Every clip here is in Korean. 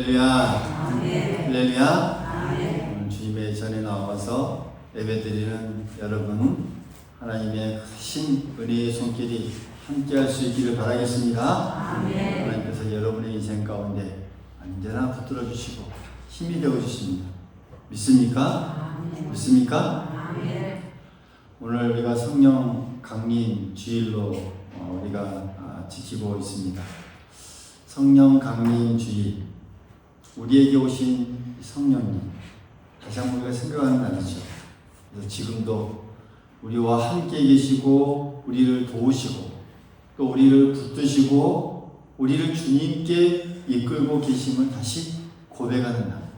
할렐루야. 아멘. 할렐루야. 아멘. 오늘 주님의 전에 나와서 예배드리는 여러분, 하나님의 크신 은혜의 손길이 함께할 수 있기를 바라겠습니다. 아멘. 하나님께서 여러분의 인생 가운데 언제나 붙들어 주시고 힘이 되어 주십니다. 믿습니까? 아멘. 믿습니까? 아멘. 오늘 우리가 성령 강림 주일로 우리가 지키고 있습니다. 성령 강림 주일, 우리에게 오신 성령님, 다시 한번 우리가 생각하는 날이죠. 그래서 지금도 우리와 함께 계시고 우리를 도우시고 또 우리를 붙드시고 우리를 주님께 이끌고 계심을 다시 고백하는 날.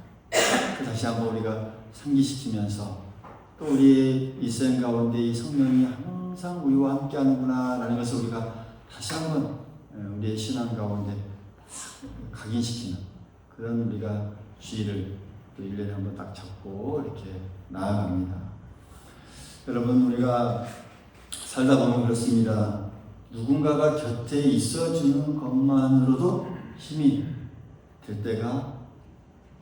다시 한번 우리가 상기시키면서 또 우리의 일생 가운데 이 성령이 항상 우리와 함께 하는구나 라는 것을 우리가 다시 한번 우리의 신앙 가운데 각인시키는 그런 우리가 주의를 또 1년에 한번 딱 잡고 이렇게 나아갑니다. 여러분, 우리가 살다 보면 그렇습니다. 누군가가 곁에 있어주는 것만으로도 힘이 될 때가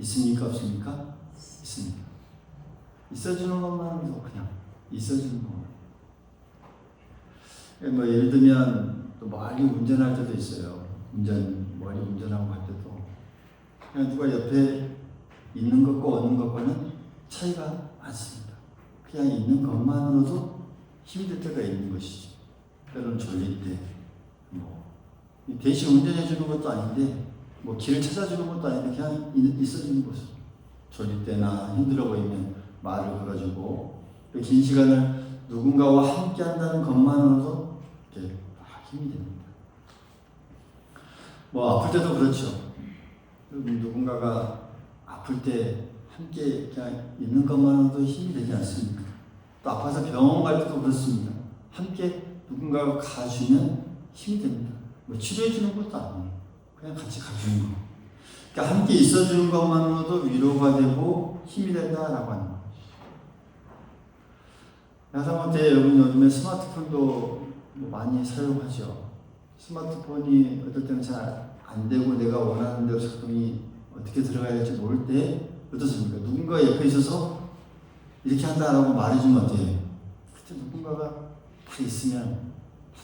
있습니까? 없습니까? 있습니다. 있어주는 것만으로도 그냥 있어주는 것만. 뭐 예를 들면 또 멀리 운전할 때도 있어요. 멀리 운전하고 갈 때도 그냥 누가 옆에 있는 것과 없는 것과는 차이가 많습니다. 그냥 있는 것만으로도 힘이 될 때가 있는 것이죠. 때로는 졸릴 때, 대신 운전해 주는 것도 아닌데, 길을 찾아주는 것도 아닌데 그냥 있어주는 것을. 졸릴 때나 힘들어 보이면 말을 걸어주고, 긴 시간을 누군가와 함께 한다는 것만으로도 이렇게 힘이 됩니다. 아플 때도 그렇죠. 누군가가 아플 때 함께 그냥 있는 것만으로도 힘이 되지 않습니까? 또 아파서 병원 갈 때도 그렇습니다. 함께 누군가가 가주면 힘이 됩니다. 치료해 주는 것도 아니에요. 그냥 같이 가주는 거. 그러니까 함께 있어주는 것만으로도 위로가 되고 힘이 된다라고 하는 거죠. 하다못해 여러분 요즘에 스마트폰도 많이 사용하죠. 스마트폰이 어떨 때는 잘 안 되고 내가 원하는 대로 작동이 어떻게 들어가야 할지 모를 때 어떻습니까? 누군가 옆에 있어서 이렇게 한다라고 말해주면 어때요? 그때 누군가가 다 있으면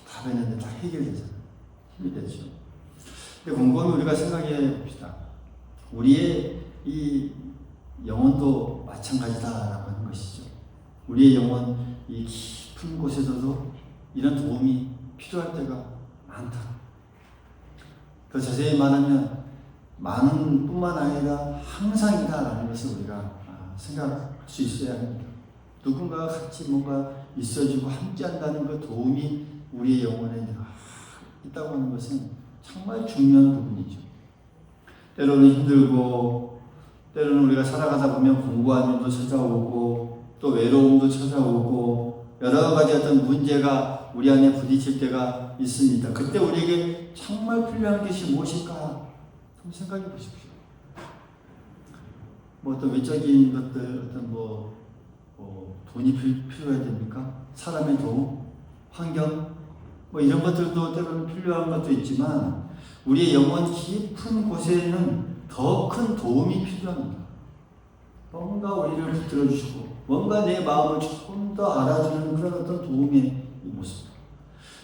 답했는데 다 해결되잖아요. 힘이 되죠. 근데 곰곰이 우리가 생각해 봅시다. 우리의 이 영혼도 마찬가지다라고 하는 것이죠. 우리의 영혼, 이 깊은 곳에서도 이런 도움이 필요할 때가 많다. 더 자세히 말하면 많은 뿐만 아니라 항상이다라는 것을 우리가 생각할 수 있어야 합니다. 누군가가 같이 뭔가 있어주고 함께 한다는 그 도움이 우리의 영혼에 있다고 하는 것은 정말 중요한 부분이죠. 때로는 힘들고, 때로는 우리가 살아가다 보면 공고한 일도 찾아오고, 또 외로움도 찾아오고, 여러 가지 어떤 문제가 우리 안에 부딪힐 때가 있습니다. 그때 우리에게 정말 필요한 것이 무엇일까? 한번 생각해 보십시오. 어떤 외적인 것들, 돈이 필요해야 됩니까? 사람의 도움, 환경, 이런 것들도 때로는 필요한 것도 있지만, 우리의 영혼 깊은 곳에는 더 큰 도움이 필요합니다. 뭔가 우리를 붙들어 주시고, 뭔가 내 마음을 조금 더 알아주는 그런 어떤 도움의 모습.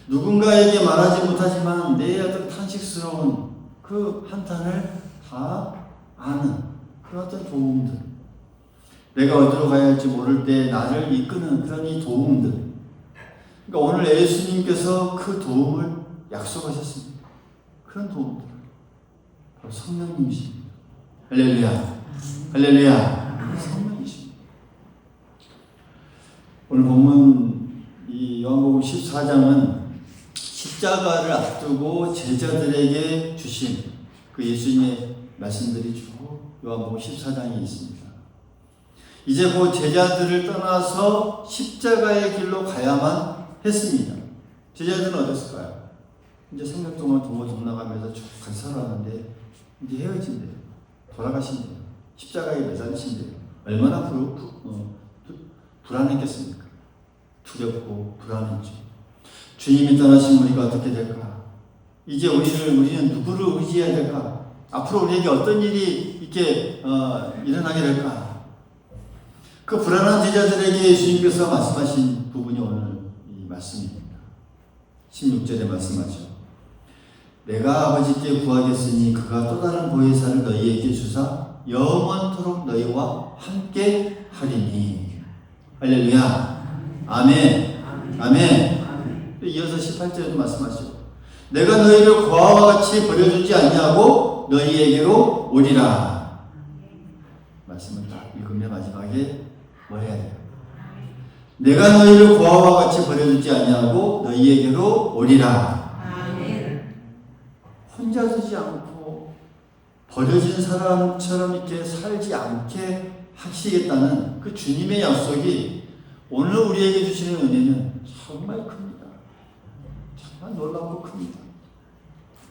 누군가에게 말하지 못하지만 내 어떤 탄식스러운 그 한탄을 다 아는 그런 어떤 도움들. 내가 어디로 가야 할지 모를 때 나를 이끄는 그런 이 도움들. 그러니까 오늘 예수님께서 그 도움을 약속하셨습니다. 그런 도움들. 바로 성령님이십니다. 할렐루야. 할렐루야. 성령이십니다. 오늘 본문 이 요한복음 14장은 십자가를 앞두고 제자들에게 주신 그 예수님의 말씀들이 쭉 요한복음 14장에 있습니다. 이제 그 제자들을 떠나서 십자가의 길로 가야만 했습니다. 제자들은 어땠을까요? 이제 생각 동안 도로 나가면서 쭉 같이 살아왔는데 이제 헤어진대요. 돌아가신대요. 십자가에 매달리신대요. 얼마나 불안했겠습니까? 두렵고 불안했죠. 주님이 떠나시면 우리가 어떻게 될까? 이제 우리는 누구를 의지해야 될까? 앞으로 우리에게 어떤 일이 이렇게 일어나게 될까? 그 불안한 제자들에게 예수님께서 말씀하신 부분이 오늘 이 말씀입니다. 16절에 말씀하죠. 내가 아버지께 구하겠으니 그가 또 다른 보혜사를 너희에게 주사 영원토록 너희와 함께 하리니. 할렐루야. 아멘. 아멘. 이어서 18절에도 말씀하시죠. 내가 너희를 고아와 같이 버려주지 않냐고 너희에게로 오리라. 말씀을 딱 읽으면 마지막에 뭐 해야 돼요? 내가 너희를 고아와 같이 버려주지 않냐고 너희에게로 오리라. 혼자 서지 않고 버려진 사람처럼 이렇게 살지 않게 하시겠다는 그 주님의 약속이 오늘 우리에게 주시는 은혜는 정말 큽니다. 정말 놀랍고 큽니다.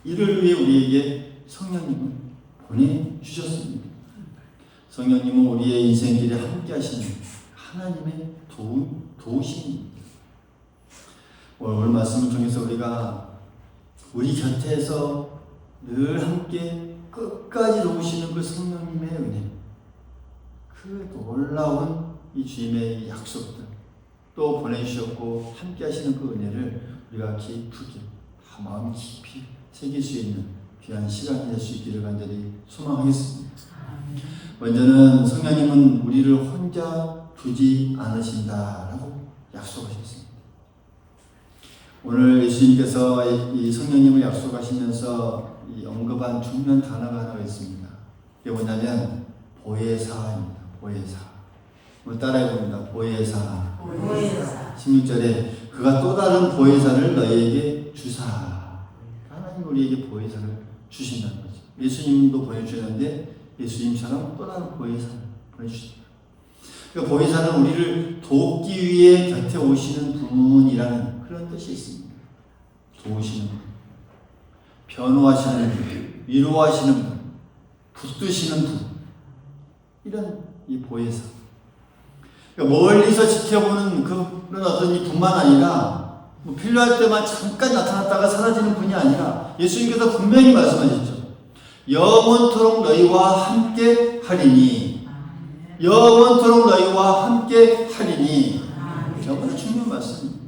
이를 위해 우리에게 성령님을 보내주셨습니다. 성령님은 우리의 인생길에 함께 하시는 하나님의 도우심입니다. 오늘 말씀을 통해서 우리가 우리 곁에서 늘 함께 끝까지 도우시는 그 성령님의 은혜, 그 놀라운 이 주님의 약속들, 또 보내주셨고 함께 하시는 그 은혜를 우리가 깊이 마음 깊이 새길 수 있는 귀한 시간이 될 수 있기를 간절히 소망하겠습니다. 먼저는 성령님은 우리를 혼자 두지 않으신다라고 약속하셨습니다. 오늘 예수님께서 이 성령님을 약속하시면서 이 언급한 중요한 단어가 하나가 있습니다. 그게 뭐냐면 보혜사입니다. 보혜사. 오늘 따라해봅니다. 보혜사. 16절에 그가 또 다른 보혜사를 너희에게 주사. 하나님 우리에게 보혜사를 주신다는 거죠. 예수님도 보내주셨는데 예수님처럼 또 다른 보혜사를 보내주십니다. 그러니까 보혜사는 우리를 돕기 위해 곁에 오시는 분이라는 그런 뜻이 있습니다. 도우시는 분, 변호하시는 분, 위로하시는 분, 붙드시는 분, 이런 이 보혜사. 그러니까 멀리서 지켜보는 그런 어떤 이 분만 아니라 뭐 필요할 때만 잠깐 나타났다가 사라지는 분이 아니라 예수님께서 분명히 말씀하셨죠. 영원토록 너희와 함께 하리니. 영원토록 너희와 함께 하리니. 정말 중요한 말씀입니다.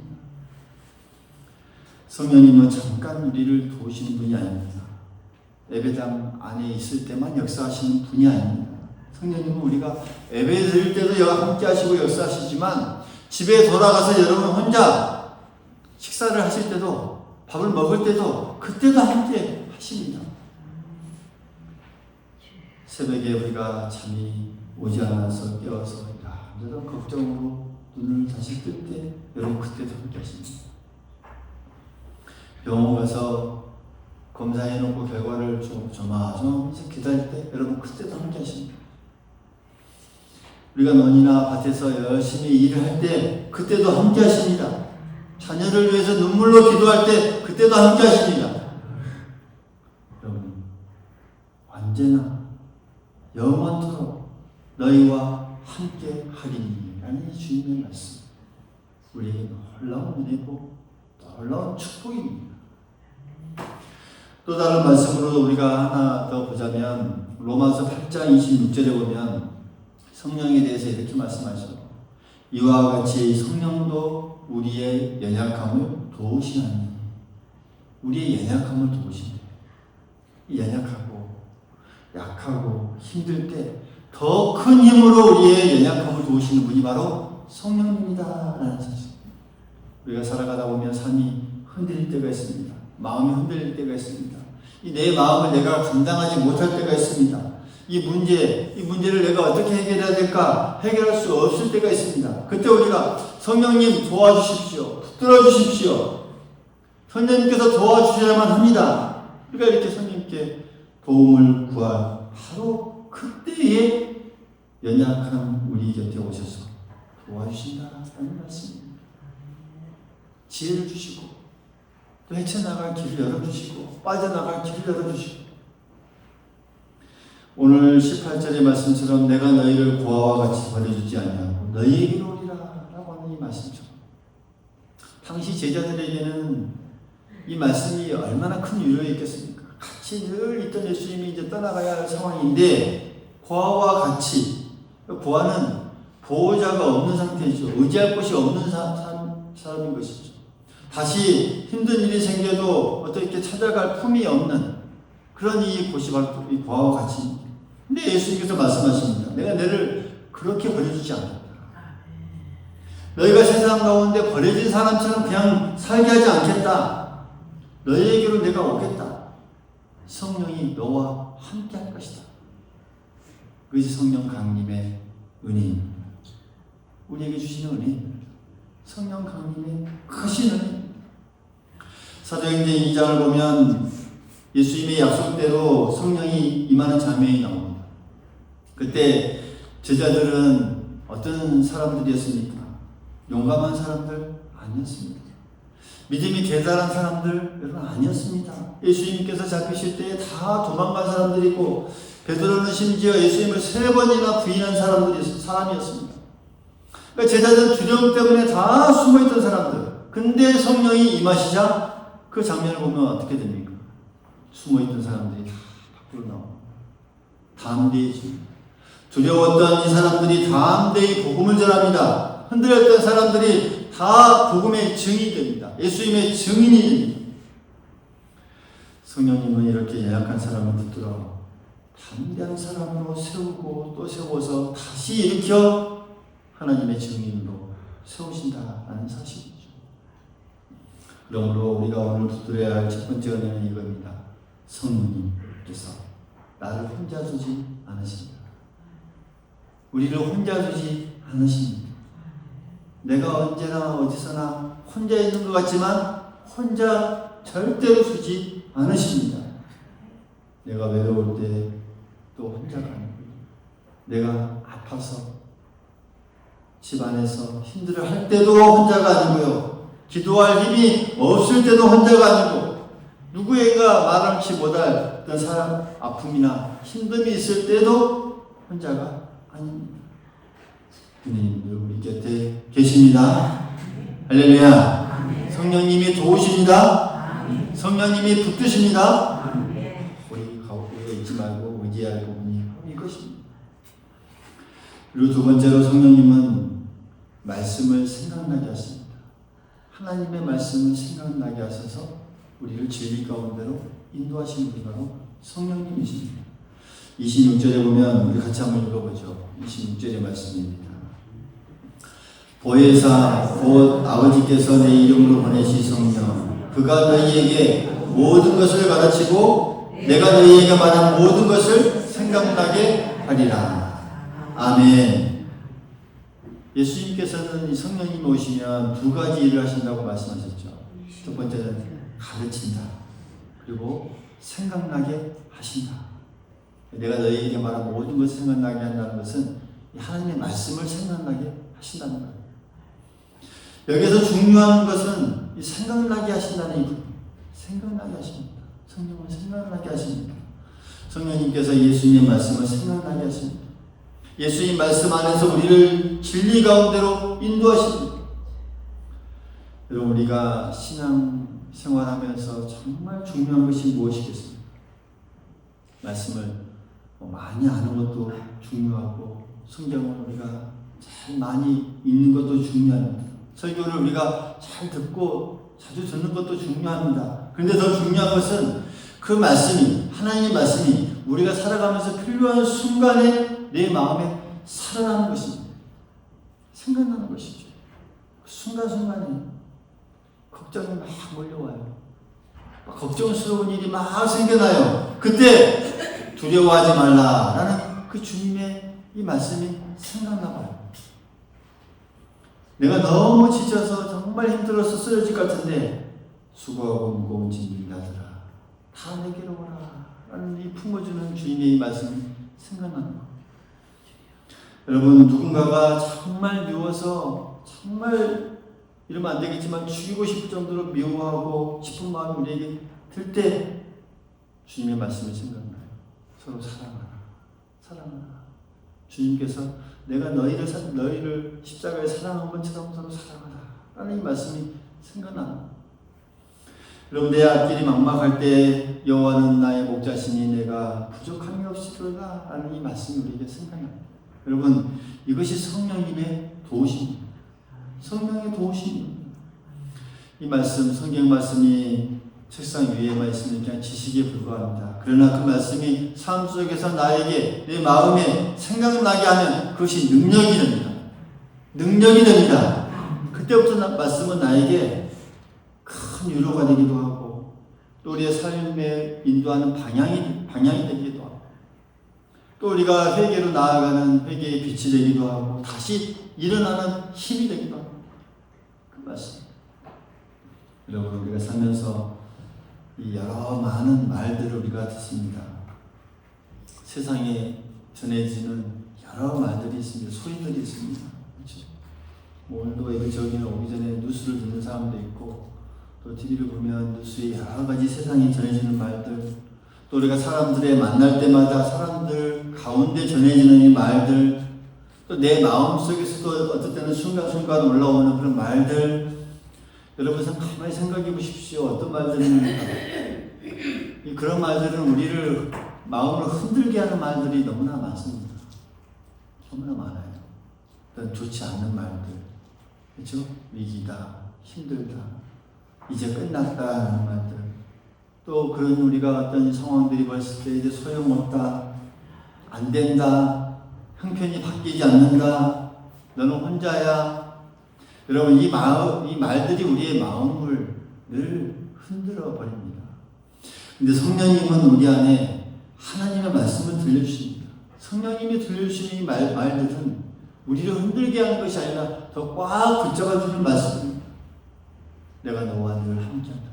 성령님은 잠깐 우리를 도우시는 분이 아닙니다. 예배당 안에 있을 때만 역사하시는 분이 아닙니다. 성령님은 우리가 예배 드릴 때도 함께 하시고 역사하시지만 집에 돌아가서 여러분 혼자 식사를 하실 때도 밥을 먹을 때도 그때도 함께 하십니다. 새벽에 우리가 잠이 오지 않아서 깨어서 이런 걱정으로 눈을 다시 뜰 때 여러분 그때도 함께 하십니다. 병원 가서 검사해놓고 결과를 좀 조마조마해서 기다릴 때 여러분 그때도 함께 하십니다. 우리가 논이나 밭에서 열심히 일을 할 때 그때도 함께 하십니다. 자녀를 위해서 눈물로 기도할 때 그때도 함께 하십니다. 여러분 언제나 영원토록 너희와 함께 하리니 라는 이 주님의 말씀, 우리에게 놀라운 은혜고 놀라운 축복입니다. 또 다른 말씀으로 우리가 하나 더 보자면 로마서 8장 26절에 보면 성령에 대해서 이렇게 말씀하죠. 이와 같이 성령도 우리의 연약함을 도우시나니. 우리의 연약함을 도우신대요. 연약하고 약하고 힘들 때 더 큰 힘으로 우리의 연약함을 도우시는 분이 바로 성령님이다 라는 사실. 우리가 살아가다 보면 삶이 흔들릴 때가 있습니다. 마음이 흔들릴 때가 있습니다. 내 마음을 내가 감당하지 못할 때가 있습니다. 이 문제를 내가 어떻게 해결해야 될까 해결할 수 없을 때가 있습니다. 그때 우리가 성령님 도와주십시오. 붙들어 주십시오. 성령님께서 도와주셔야만 합니다. 우리가 이렇게 성령님께 도움을 구할 바로 그때에 연약한 우리 곁에 오셔서 도와주신다라는 말씀입니다. 지혜를 주시고 또 헤쳐나갈 길을 열어주시고 빠져나갈 길을 열어주시고, 오늘 18절의 말씀처럼 내가 너희를 고아와 같이 버려주지 않냐고 너희에게로 오리라 라고 하는 이 말씀처럼 당시 제자들에게는 이 말씀이 얼마나 큰 위로였겠습니까? 같이 같이 늘 있던 예수님이 이제 떠나가야 할 상황인데 고아와 같이, 고아는 보호자가 없는 상태이죠. 의지할 곳이 없는 사람인 것이죠. 다시 힘든 일이 생겨도 어떻게 찾아갈 품이 없는 그런 이 곳이 바로 이 고아와 같이. 근데 예수님께서 말씀하십니다. 내가 너를 그렇게 버려주지 않겠다. 너희가 세상 가운데 버려진 사람처럼 그냥 살게 하지 않겠다. 너희에게로 내가 오겠다. 성령이 너와 함께 할 것이다. 그것이 성령 강림의 은혜입니다. 우리에게 주시는 은혜입니다. 성령 강림의 크신 은혜. 사도행전 2장을 보면 예수님의 약속대로 성령이 임하는 장면이 나옵니다. 그때 제자들은 어떤 사람들이었습니까? 용감한 사람들 아니었습니다. 믿음이 대단한 사람들 여러분 아니었습니다. 예수님께서 잡히실 때 다 도망간 사람들이고 베드로는 심지어 예수님을 3번이나 부인한 사람이었습니다. 그러니까 제자들은 두려움 때문에 다 숨어있던 사람들. 근데 성령이 임하시자 그 장면을 보면 어떻게 됩니까? 숨어있던 사람들이 다 밖으로 나옵니다. 담대해집니다. 두려웠던 이 사람들이 담대히 복음을 전합니다. 흔들렸던 사람들이 다 복음의 증인이 됩니다. 예수님의 증인이 됩니다. 성령님은 이렇게 연약한 사람을 붙들어 담대한 사람으로 세우고 또 세워서 다시 일으켜 하나님의 증인으로 세우신다라는 사실이죠. 그러므로 우리가 오늘 붙들어야 할 첫 번째 은혜는 이겁니다. 성령님께서 나를 혼자 두지 않으십니다. 우리를 혼자 두지 않으십니다. 내가 언제나 어디서나 혼자 있는 것 같지만 혼자 절대로 두지 않으십니다. 내가 외로울 때 또 혼자가 아니고, 내가 아파서 집안에서 힘들어 할 때도 혼자가 아니고요, 기도할 힘이 없을 때도 혼자가 아니고, 누구에게 말함치 못할 어떤 사람 아픔이나 힘듦이 있을 때도 혼자가 아닙니다. 주님들 우리 곁에 계십니다. 할렐루야. 성령님이 도우십니다. 성령님이 붙드십니다. 우리 가운데 잊지 말고 의지할 부분이 이것입니다. 그리고 두 번째로 성령님은 말씀을 생각나게 하십니다. 하나님의 말씀을 생각나게 하셔서 우리를 진리 가운데로 인도하시는 분이 바로 성령님이십니다. 26절에 보면 우리 같이 한번 읽어보죠. 26절의 말씀입니다. 보혜사 곧 아버지께서 내 이름으로 보내신 성령, 그가 너희에게 모든 것을 가르치고 내가 너희에게 말한 모든 것을 생각나게 하리라. 아멘. 예수님께서는 성령님이 오시면 두 가지 일을 하신다고 말씀하셨죠. 첫 번째는 가르친다. 그리고 생각나게 하신다. 내가 너희에게 말한 모든 것을 생각나게 한다는 것은 하나님의 말씀을 생각나게 하신다는 거예요. 여기서 중요한 것은 이 생각나게 하신다는 이 부분. 생각나게 하십니다. 성령을 생각나게 하십니다. 성령님께서 예수님의 말씀을 생각나게 하십니다. 예수님 말씀 안에서 우리를 진리 가운데로 인도하십니다. 여러분, 우리가 신앙 생활하면서 정말 중요한 것이 무엇이겠습니까? 말씀을 많이 아는 것도 중요하고, 성경을 우리가 잘 많이 읽는 것도 중요합니다. 설교를 우리가 잘 듣고 자주 듣는 것도 중요합니다. 그런데 더 중요한 것은 그 말씀이, 하나님의 말씀이 우리가 살아가면서 필요한 순간에 내 마음에 살아나는 것입니다. 생각나는 것이죠. 순간순간에 걱정이 막 몰려와요. 걱정스러운 일이 막 생겨나요. 그때 두려워하지 말라라는 그 주님의 이 말씀이 생각나봐요. 내가 너무 지쳐서 정말 힘들어서 쓰러질 것 같은데 수고하고 무거운 짐을 나더라. 다 내게로 오라. 라는 이 품어주는 주님의 이 말씀이 생각나는 겁니다. 여러분, 누군가가 정말 미워서 정말 이러면 안 되겠지만 죽이고 싶을 정도로 미워하고 싶은 마음이 우리에게 들 때 주님의 말씀이 생각나요. 서로 사랑하라. 사랑하라. 주님께서 내가 너희를 십자가에 사랑한 것처럼 서로 사랑하라. 라는 이 말씀이 생각나요. 여러분, 내 앞길이 막막할 때 여호와는 나의 목자시니 내가 부족함이 없으리로다 하는 이 말씀이 우리에게 생각납니다. 여러분, 이것이 성령님의 도우심입니다. 성령의 도우심입니다. 이 말씀, 성경 말씀이 책상 위에만 있으면 그냥 지식에 불과합니다. 그러나 그 말씀이 삶 속에서 나에게 내 마음에 생각나게 하는 그것이 능력이 됩니다. 능력이 됩니다. 그때부터 말씀은 나에게 큰 위로가 되기도 하고 또 우리의 삶에 인도하는 방향이 되기도 하고 또 우리가 회개로 나아가는 회개의 빛이 되기도 하고 다시 일어나는 힘이 되기도 하고 그 말씀. 여러분, 우리가 살면서 이 여러 많은 말들을 우리가 듣습니다. 세상에 전해지는 여러 말들이 있습니다. 소리들이 있습니다. 그렇죠? 오늘도 여기저기 오기 전에 뉴스를 듣는 사람도 있고 또 TV를 보면 뉴스에 여러 가지 세상에 전해지는 말들 또 우리가 사람들에 만날 때마다 사람들 가운데 전해지는 이 말들 또 내 마음속에서도 어떨 때는 순간순간 올라오는 그런 말들 여러분 가만히 생각해 보십시오. 어떤 말들입니까? 그런 말들은 우리를 마음을 흔들게 하는 말들이 너무나 많습니다. 너무나 많아요. 어떤 좋지 않은 말들, 그렇죠? 위기다, 힘들다, 이제 끝났다 하는 말들. 또 그런 우리가 어떤 상황들이 벌었을 때 이제 소용없다, 안 된다, 형편이 바뀌지 않는다, 너는 혼자야. 여러분, 이 말들이 우리의 마음을 늘 흔들어 버립니다. 근데 성령님은 우리 안에 하나님의 말씀을 들려주십니다. 성령님이 들려주시는 이 말들은 우리를 흔들게 하는 것이 아니라 더 꽉 붙잡아주는 말씀입니다. 내가 너와 늘 함께한다.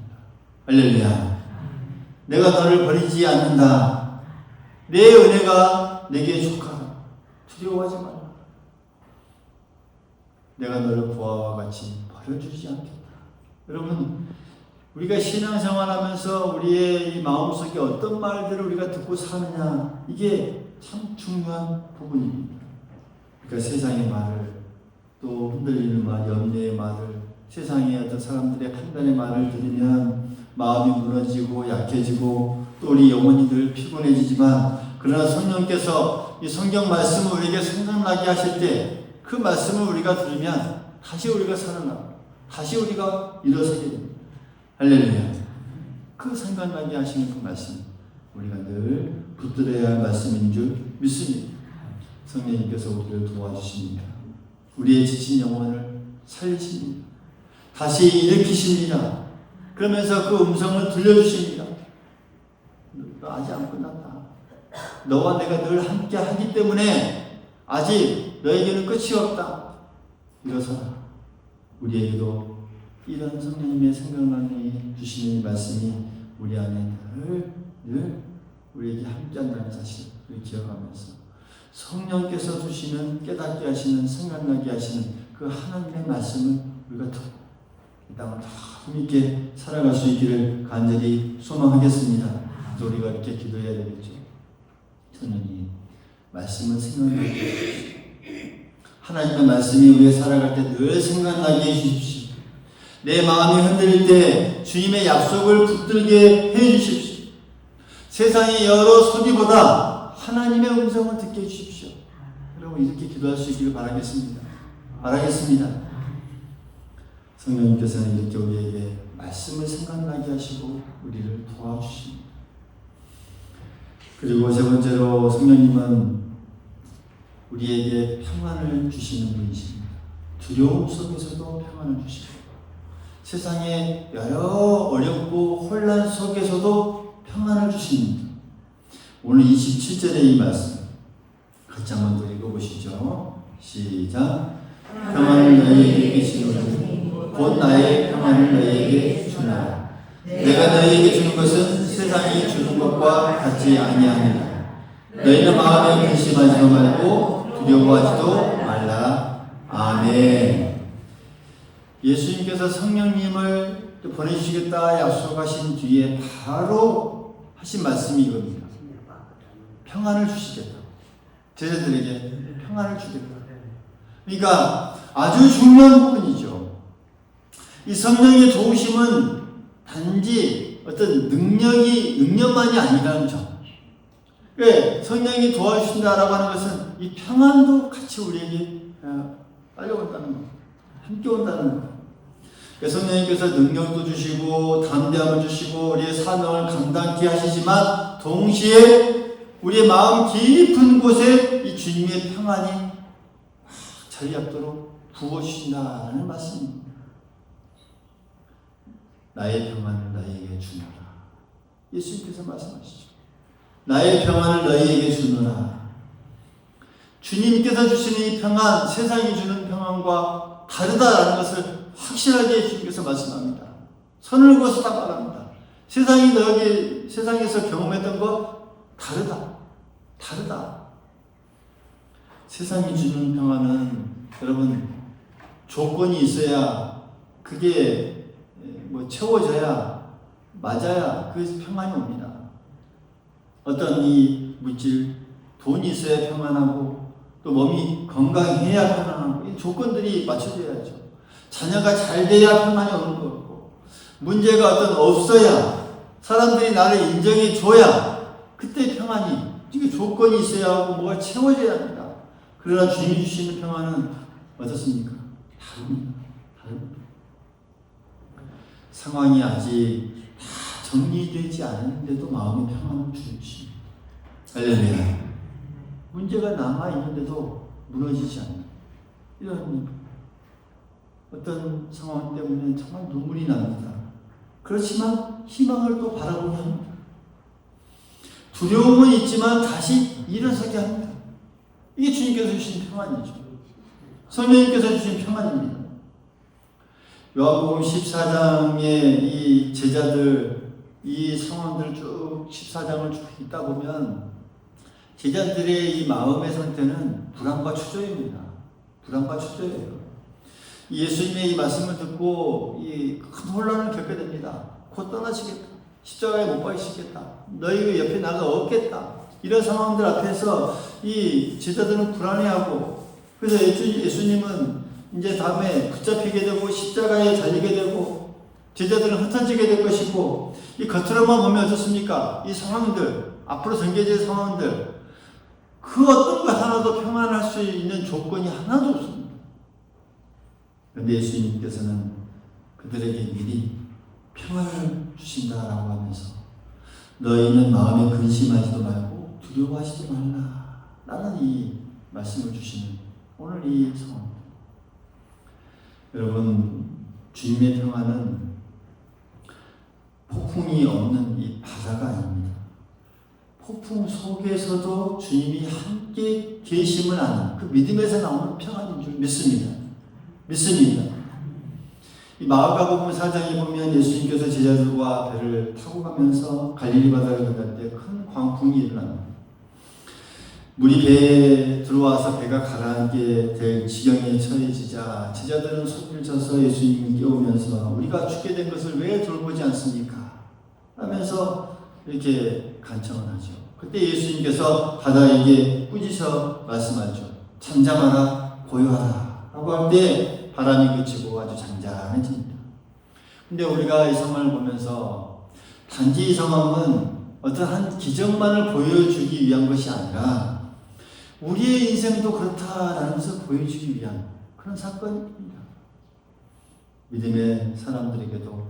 할렐루야. 내가 너를 버리지 않는다. 내 은혜가 내게 족하다. 두려워하지 말라. 내가 너를 부하와 같이 버려주지 않겠다. 여러분, 우리가 신앙생활하면서 우리의 이 마음속에 어떤 말들을 우리가 듣고 사느냐, 이게 참 중요한 부분입니다. 그러니까 세상의 말을, 또 흔들리는 말, 염려의 말을, 세상의 어떤 사람들의 판단의 말을 들으면 마음이 무너지고 약해지고 또 우리 영혼이 늘 피곤해지지만, 그러나 성령께서 이 성경 말씀을 우리에게 생각나게 하실 때 그 말씀을 우리가 들으면 다시 우리가 살아나고 다시 우리가 일어서게 됩니다. 할렐루야. 그 생각나게 하시는 그 말씀, 우리가 늘 붙들어야 할 말씀인 줄 믿습니다. 성령님께서 우리를 도와주십니다. 우리의 지친 영혼을 살리십니다. 다시 일으키십니다. 그러면서 그 음성을 들려주십니다. 너 아직 안 끝났다. 너와 내가 늘 함께 하기 때문에 아직 너에게는 끝이 없다. 일어서라. 우리에게도 이런 성령님의 생각나게 주시는 말씀이 우리 안에 늘 우리에게 함께한다는 사실을 기억하면서 성령께서 주시는 깨닫게 하시는 생각나게 하시는 그 하나님의 말씀을 우리가 듣고 이 땅을 더 힘있게 살아갈 수 있기를 간절히 소망하겠습니다. 그래서 우리가 이렇게 기도해야 되겠죠. 성령님 말씀을 생각나게 해주십시오. 하나님의 말씀이 우리가 살아갈 때 늘 생각나게 해주십시오. 내 마음이 흔들릴 때 주님의 약속을 붙들게 해주십시오. 세상의 여러 소리보다 하나님의 음성을 듣게 해주십시오. 여러분 이렇게 기도할 수 있기를 바라겠습니다. 성령님께서는 이렇게 우리에게 말씀을 생각나게 하시고 우리를 도와주십니다. 그리고 세 번째로 성령님은 우리에게 평안을 주시는 분이십니다. 두려움 속에서도 평안을 주시고 세상에 여러 어렵고 혼란 속에서도 평안을 주십니다. 오늘 27절의 이 말씀 같이 한번 더 읽어보시죠. 시작. 평안을 너희에게 주시노니 곧 나의 평안을 너희에게 주나 내가 너희에게 주는 것은 세상이 주는 것과 같지 아니하니라. 너희는 마음에 근심하지 말고 두려워하지도 말라. 아멘. 예수님께서 성령님을 보내주시겠다 약속하신 뒤에 바로 하신 말씀이 이겁니다. 평안을 주시겠다. 제자들에게 평안을 주겠다. 그러니까 아주 중요한 부분이죠. 이 성령의 도우심은 단지 어떤 능력만이 아니라는 점. 왜 성령이 도와주신다라고 하는 것은 이 평안도 같이 우리에게 빨려온다는 것, 함께 온다는 것. 성령님께서 능력도 주시고 담대함을 주시고 우리의 사명을 감당케 하시지만 동시에 우리의 마음 깊은 곳에 이 주님의 평안이 자리 잡도록 부어주신다는 말씀입니다. 나의 평안을 너희에게 주노라. 예수님께서 말씀하시죠. 나의 평안을 너희에게 주노라. 주님께서 주시는 이 평안, 세상이 주는 평안과 다르다라는 것을 확실하게 주님께서 말씀합니다. 선을 그어서 딱 말합니다. 세상에서 경험했던 것 다르다. 세상이 주는 평안은 여러분 조건이 있어야 그게 채워져야 맞아야 그 평안이 옵니다. 어떤 이 물질, 돈이 있어야 평안하고 또 몸이 건강해야 평안하고 이 조건들이 맞춰져야죠. 자녀가 잘 돼야 평안이 오는 거고 문제가 어떤 없어야 사람들이 나를 인정해 줘야 그때 평안이 이게 조건이 있어야 하고 뭐가 채워져야 합니다. 그러나 주님이 주시는 평안은 어떻습니까? 다릅니다. 상황이 아직 다 정리되지 않은데도 마음의 평안을 주십니다. 할렐루야. 문제가 남아있는데도 무너지지 않는 이런 어떤 상황 때문에 정말 눈물이 납니다. 그렇지만 희망을 또 바라보게 합니다. 두려움은 있지만 다시 일어서게 합니다. 이게 주님께서 주신 평안이죠. 성령님께서 주신 평안입니다. 요한복음 14장의 이 제자들 이 상황들 쭉 14장을 쭉 읽다 보면 제자들의 이 마음의 상태는 불안과 추조입니다. 불안과 추조예요. 예수님의 이 말씀을 듣고 이 큰 혼란을 겪게 됩니다. 곧 떠나시겠다. 십자가에 못 박히시겠다. 너희 옆에 나가 없겠다. 이런 상황들 앞에서 이 제자들은 불안해하고 그래서 예수님은 이제 다음에 붙잡히게 되고 십자가에 달리게 되고 제자들은 흩어지게 될 것이고 이 겉으로만 보면 어떻습니까? 이 상황들 앞으로 전개될 상황들 그 어떤 것 하나도 평안할 수 있는 조건이 하나도 없습니다. 그런데 예수님께서는 그들에게 미리 평안을 주신다라고 하면서 너희는 마음에 근심하지도 말고 두려워하지도 말라 라는 이 말씀을 주시는 오늘 이 상황. 여러분 주님의 평안은 폭풍이 없는 이 바다가 아닙니다. 폭풍 속에서도 주님이 함께 계심을 아는 그 믿음에서 나오는 평안인 줄 믿습니다. 이 마가복음 4장에 보면 예수님께서 제자들과 배를 타고 가면서 갈릴리 바다를 건널 때 큰 광풍이 일어납니다. 물이 배에 들어와서 배가 가라앉게 될 지경에 처해지자 제자들은 소리를 쳐서 예수님을 깨우면서 우리가 죽게 된 것을 왜 돌보지 않습니까? 하면서 이렇게 간청을 하죠. 그때 예수님께서 바다에게 꾸짖어 말씀하죠. 잠잠하라 고요하라 라고 할 때 바람이 그치고 아주 잔잔해집니다. 근데 우리가 이 상황을 보면서 단지 이 상황은 어떠한 기적만을 보여주기 위한 것이 아니라 우리의 인생도 그렇다라는 것을 보여주기 위한 그런 사건입니다. 믿음의 사람들에게도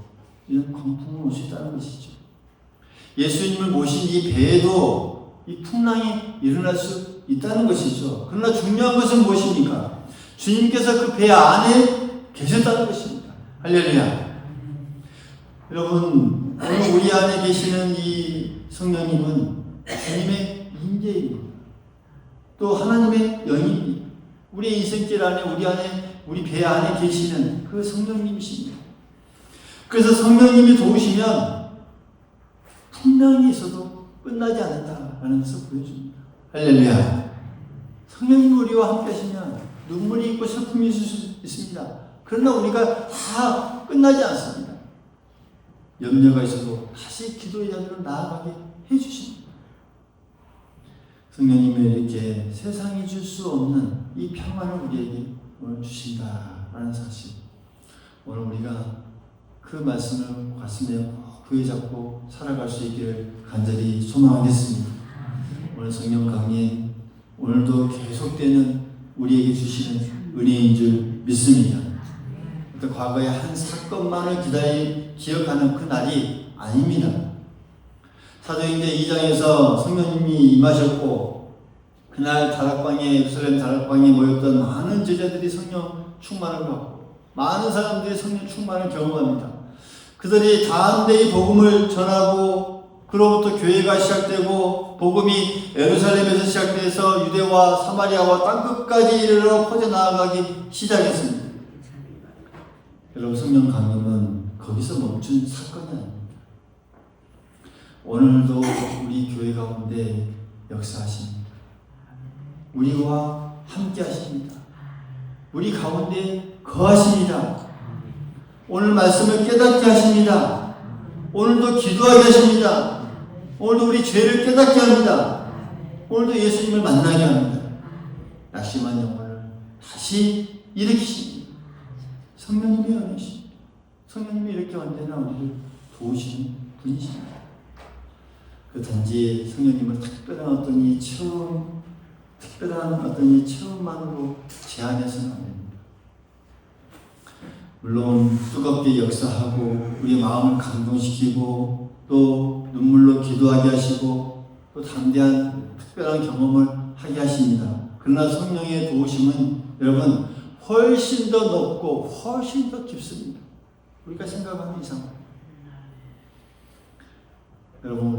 이런 광풍은 올 수 있다는 것이죠. 예수님을 모신 이 배에도 이 풍랑이 일어날 수 있다는 것이죠. 그러나 중요한 것은 무엇입니까? 주님께서 그 배 안에 계셨다는 것입니다. 할렐루야. 여러분, 오늘 우리 안에 계시는 이 성령님은 주님의 임재입니다. 또 하나님의 영입니다. 우리의 인생길 안에 우리 배 안에 계시는 그 성령님이십니다. 그래서 성령님이 도우시면 풍랑이 있어도 끝나지 않는다라는 것을 보여줍니다. 할렐루야. 성령님이 우리와 함께 하시면 눈물이 있고 슬픔이 있을 수 있습니다. 그러나 우리가 다 끝나지 않습니다. 염려가 있어도 다시 기도의 자리로 나아가게 해주십니다. 성령님이 이렇게 세상이 줄 수 없는 이 평안을 우리에게 오늘 주신다라는 사실. 오늘 우리가 그 말씀을 가슴에 교회 잡고 살아갈 수 있기를 간절히 소망하겠습니다. 오늘 성령 강의 오늘도 계속되는 우리에게 주시는 은혜인 줄 믿습니다. 어떤 과거의 한 사건만을 기억하는 그 날이 아닙니다. 사도행전 2장에서 성령님이 임하셨고 그날 예루살렘 다락방에 모였던 많은 제자들이 성령 충만을 받고 많은 사람들이 성령 충만을 경험합니다. 그들이 담대히 복음을 전하고 그로부터 교회가 시작되고 복음이 예루살렘에서 시작돼서 유대와 사마리아와 땅끝까지 이르러 퍼져나가기 시작했습니다. 여러분, 성령 강림은 거기서 멈춘 사건이 아닙니다. 오늘도 우리 교회 가운데 역사하십니다. 우리와 함께 하십니다. 우리 가운데 거하십니다. 오늘 말씀을 깨닫게 하십니다. 오늘도 기도하게 하십니다. 오늘도 우리 죄를 깨닫게 합니다. 오늘도 예수님을 만나게 합니다. 낙심한 영혼을 다시 일으키십니다. 성령님의 은혜십니다. 성령님이 이렇게 언제나 우리를 도우시는 분이십니다. 그 단지 성령님을 특별한 어떤 체험만으로 제한해서는 안 됩니다. 물론 뜨겁게 역사하고 우리의 마음을 감동시키고 또 눈물로 기도하게 하시고 또 담대한 특별한 경험을 하게 하십니다. 그러나 성령의 도우심은 여러분 훨씬 더 높고 훨씬 더 깊습니다. 우리가 생각하는 이상. 여러분,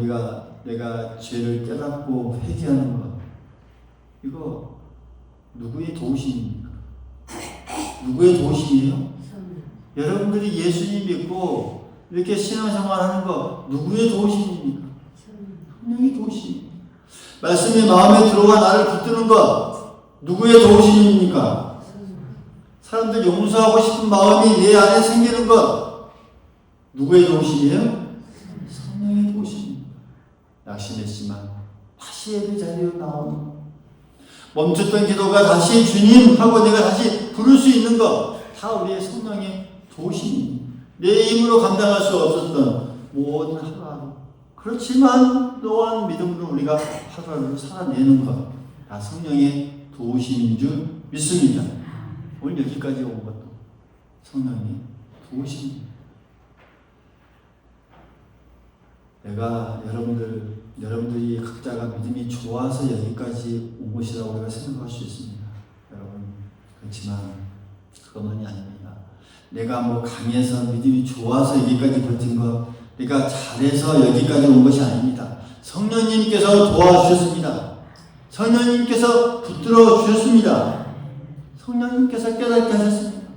내가 죄를 깨닫고 회개하는 것, 이거 누구의 도우심입니까? 누구의 도우심이에요? 여러분들이 예수님 믿고 이렇게 신앙생활하는 거 누구의 도우심입니까? 성령의 도우심. 말씀이 마음에 들어와 나를 붙드는 것 누구의 도우심입니까? 사람들 용서하고 싶은 마음이 내 안에 생기는 것 누구의 도우심이에요? 성령의 도우심입니다. 낙심했지만 다시 예배 자리로 나오는 것, 멈췄던 기도가 다시 주님 하고 내가 다시 부를 수 있는 것 다 우리의 성령의 도우심입니다. 내 힘으로 감당할 수 없었던 모든 하루하루, 그렇지만 또한 믿음으로 우리가 하루하루 살아내는 것 다 성령의 도우심인 줄 믿습니다. 오늘 여기까지 온 것도 성령의 도우심입니다. 내가 여러분들이 각자가 믿음이 좋아서 여기까지 온 것이라고 우리가 생각할 수 있습니다. 여러분, 그렇지만 그것만이 아닙니다. 내가 강해서 믿음이 좋아서 여기까지 버틴 것, 내가 잘해서 여기까지 온 것이 아닙니다. 성령님께서 도와주셨습니다. 성령님께서 붙들어 주셨습니다. 성령님께서 깨닫게 하셨습니다.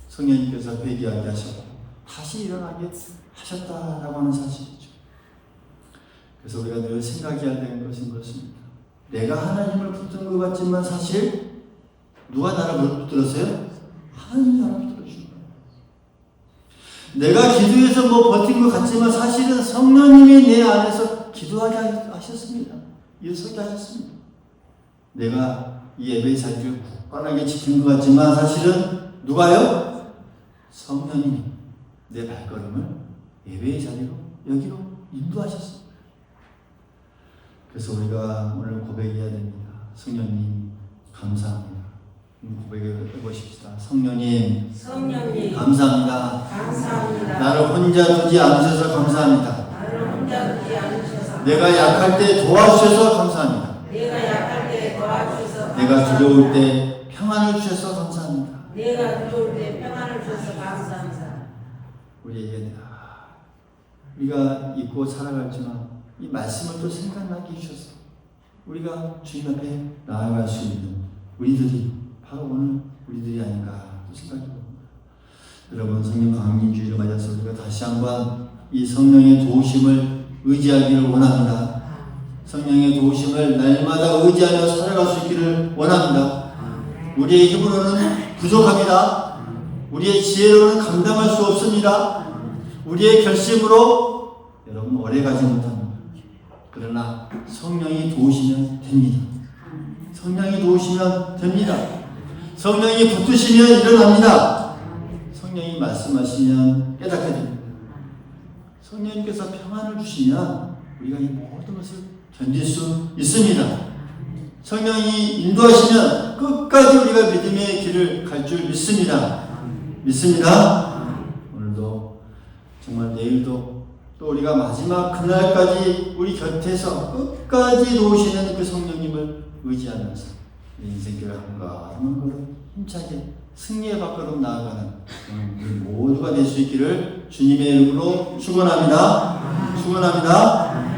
성령님께서 회개하게 하셨고 다시 일어나게 하셨다라고 하는 사실이죠. 그래서 우리가 늘 생각해야 되는 것은 그렇습니다. 내가 하나님을 붙든 것 같지만 사실 누가 나를 붙들었어요? 하나님이 나를 붙들어주신 거예요. 내가 기도해서 버틴 것 같지만 사실은 성령님이 내 안에서 기도하게 하셨습니다. 일서게 하셨습니다. 내가 이 예배의 자리를 굳건하게 지킨 것 같지만 사실은 누가요? 성령님이 내 발걸음을 예배의 자리로 여기로 인도하셨습니다. 그래서 우리가 오늘 고백해야 됩니다. 성령님 감사합니다. 고백해 보십시다. 성령님 감사합니다. 나를 혼자 두지 않으셔서 감사합니다. 내가 약할 때 도와주셔서 감사합니다. 내가 두려울 때 평안을 주셔서 감사합니다. 우리에게 우리가 잊고 살아갔지만 이 말씀을 또 생각나게 해주셔서 우리가 주님 앞에 나아갈 수 있는 우리들이 바로 오늘 우리들이 아닌가 생각해 봅니다. 여러분, 성령 강림주의를 맞아서 우리가 다시 한번 이 성령의 도우심을 의지하기를 원합니다. 성령의 도우심을 날마다 의지하며 살아갈 수 있기를 원합니다. 우리의 힘으로는 부족합니다. 우리의 지혜로는 감당할 수 없습니다. 우리의 결심으로 여러분 오래가지 못합니다. 그러나 성령이 도우시면 됩니다. 성령이 도우시면 됩니다. 성령이 붙드시면 일어납니다. 성령이 말씀하시면 깨닫게 됩니다. 성령님께서 평안을 주시면 우리가 이 모든 것을 견딜 수 있습니다. 성령이 인도하시면 끝까지 우리가 믿음의 길을 갈 줄 믿습니다. 믿습니다. 오늘도 정말 내일도 또 우리가 마지막 그날까지 우리 곁에서 끝까지 도우시는 그 성령님을 의지하면서 인생길을 한걸음 걸음 힘차게 승리의 밖으로 나아가는 우리 모두가 될 수 있기를 주님의 이름으로 축원합니다. 축원합니다.